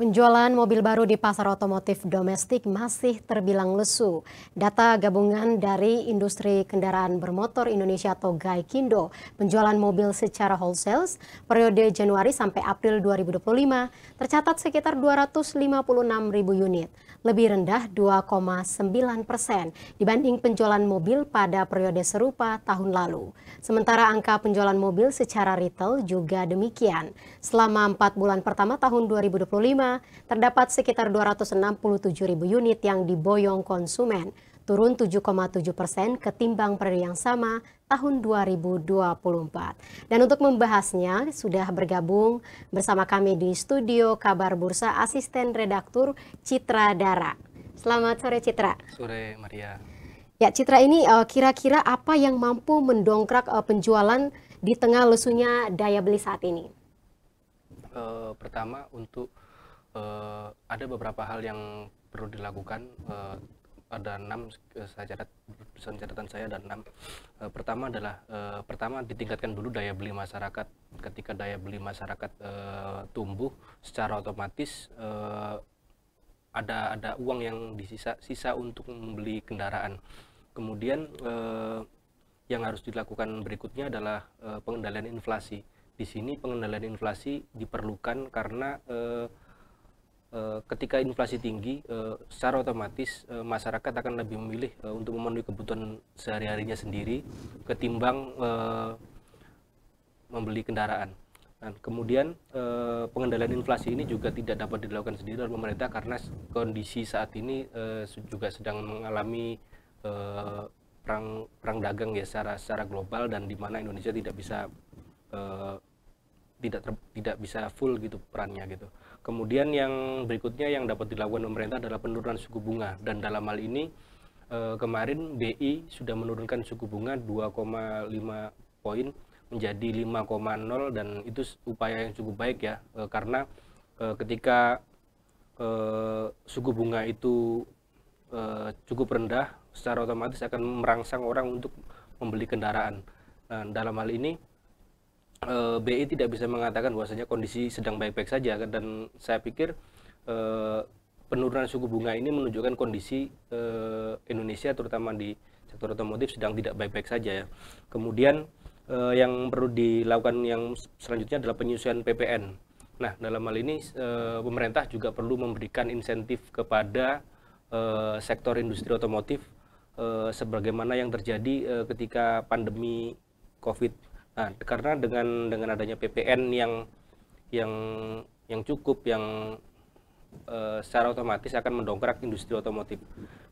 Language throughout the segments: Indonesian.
Penjualan mobil baru di pasar otomotif domestik masih terbilang lesu. Data gabungan dari Industri Kendaraan Bermotor Indonesia atau GAIKINDO, penjualan mobil secara wholesale periode Januari sampai April 2025 tercatat sekitar 256.000 unit, lebih rendah 2,9% dibanding penjualan mobil pada periode serupa tahun lalu. Sementara angka penjualan mobil secara retail juga demikian. Selama 4 bulan pertama tahun 2025, terdapat sekitar 267.000 unit yang diboyong konsumen, turun 7,7% ketimbang periode yang sama tahun 2024. Dan untuk membahasnya, sudah bergabung bersama kami di studio Kabar Bursa asisten redaktur Citra Dara. Selamat sore Citra. Sore Maria. Ya Citra, ini kira-kira apa yang mampu mendongkrak penjualan di tengah lesunya daya beli saat ini? Pertama ada beberapa hal yang perlu dilakukan. Ada 6, saya catat pesan catatan saya ada 6. Pertama adalah ditingkatkan dulu daya beli masyarakat. Ketika daya beli masyarakat tumbuh, secara otomatis ada uang yang sisa untuk membeli kendaraan. Kemudian yang harus dilakukan berikutnya adalah pengendalian inflasi. Di sini pengendalian inflasi diperlukan karena ketika inflasi tinggi, secara otomatis masyarakat akan lebih memilih untuk memenuhi kebutuhan sehari-harinya sendiri ketimbang membeli kendaraan. Dan kemudian pengendalian inflasi ini juga tidak dapat dilakukan sendiri oleh pemerintah karena kondisi saat ini juga sedang mengalami perang dagang ya secara global, dan di mana Indonesia tidak bisa full gitu perannya gitu. Kemudian yang berikutnya yang dapat dilakukan pemerintah adalah penurunan suku bunga, dan dalam hal ini kemarin BI sudah menurunkan suku bunga 2,5 poin menjadi 5,0, dan itu upaya yang cukup baik ya, karena ketika suku bunga itu cukup rendah, secara otomatis akan merangsang orang untuk membeli kendaraan. Nah, dalam hal ini BI tidak bisa mengatakan bahwasanya kondisi sedang baik-baik saja, dan saya pikir penurunan suku bunga ini menunjukkan kondisi Indonesia terutama di sektor otomotif sedang tidak baik-baik saja ya. Kemudian yang perlu dilakukan yang selanjutnya adalah penyesuaian PPN. Nah, dalam hal ini pemerintah juga perlu memberikan insentif kepada sektor industri otomotif sebagaimana yang terjadi ketika pandemi COVID. Nah, karena dengan adanya PPN yang cukup, yang secara otomatis akan mendongkrak industri otomotif.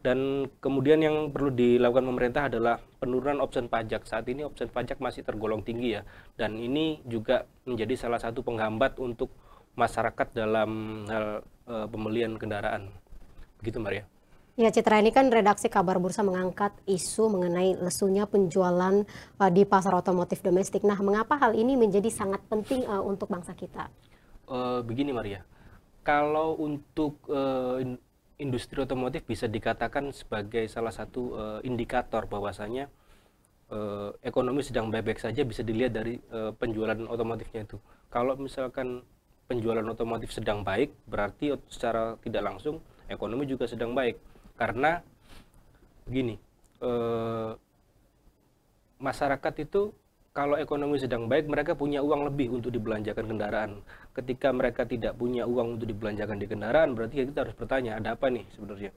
Dan kemudian yang perlu dilakukan pemerintah adalah penurunan opsen pajak. Saat ini opsen pajak masih tergolong tinggi ya, dan ini juga menjadi salah satu penghambat untuk masyarakat dalam hal pembelian kendaraan. Begitu Maria. Ya Citra, ini kan redaksi Kabar Bursa mengangkat isu mengenai lesunya penjualan di pasar otomotif domestik. Nah, mengapa hal ini menjadi sangat penting untuk bangsa kita? Begini Maria, kalau untuk industri otomotif bisa dikatakan sebagai salah satu indikator bahwasanya ekonomi sedang baik-baik saja bisa dilihat dari penjualan otomotifnya itu. Kalau misalkan penjualan otomotif sedang baik, berarti secara tidak langsung ekonomi juga sedang baik. Karena begini, masyarakat itu kalau ekonomi sedang baik, mereka punya uang lebih untuk dibelanjakan kendaraan. Ketika mereka tidak punya uang untuk dibelanjakan di kendaraan, berarti kita harus bertanya, ada apa nih sebenarnya.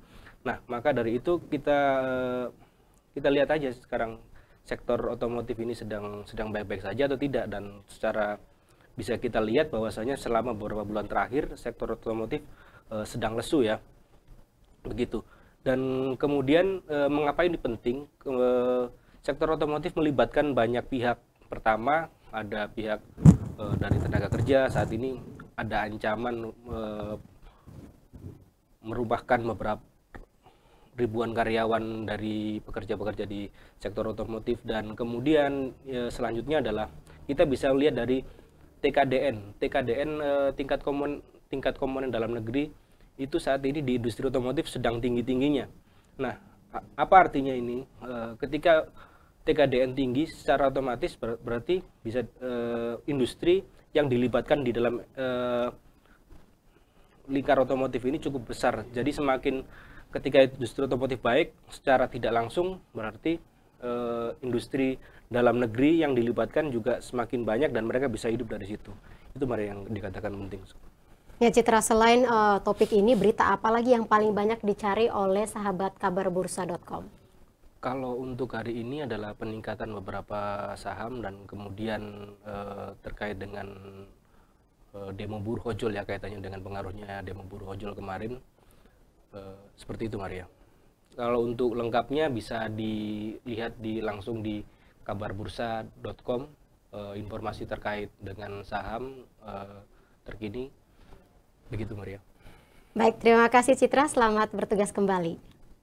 Nah, maka dari itu kita lihat aja sekarang sektor otomotif ini sedang baik-baik saja atau tidak. Dan secara bisa kita lihat bahwasanya selama beberapa bulan terakhir sektor otomotif sedang lesu ya, begitu. Dan kemudian mengapa ini penting? Sektor otomotif melibatkan banyak pihak. Pertama, ada pihak dari tenaga kerja. Saat ini ada ancaman merubahkan beberapa ribuan karyawan dari pekerja-pekerja di sektor otomotif. Dan kemudian selanjutnya adalah kita bisa lihat dari TKDN tingkat komponen dalam negeri itu saat ini di industri otomotif sedang tinggi-tingginya. Nah, apa artinya ini? Ketika TKDN tinggi, secara otomatis berarti bisa industri yang dilibatkan di dalam lingkar otomotif ini cukup besar. Jadi semakin ketika industri otomotif baik, secara tidak langsung berarti industri dalam negeri yang dilibatkan juga semakin banyak dan mereka bisa hidup dari situ. Itu Maria yang dikatakan penting. Ya Citra, selain topik ini, berita apa lagi yang paling banyak dicari oleh sahabat kabarbursa.com? Kalau untuk hari ini adalah peningkatan beberapa saham dan kemudian terkait dengan demo buruh ojol ya, kaitannya dengan pengaruhnya demo buruh ojol kemarin. Seperti itu Maria. Kalau untuk lengkapnya bisa dilihat langsung di kabarbursa.com, informasi terkait dengan saham terkini. Begitu Maria. Baik, terima kasih Citra, selamat bertugas kembali.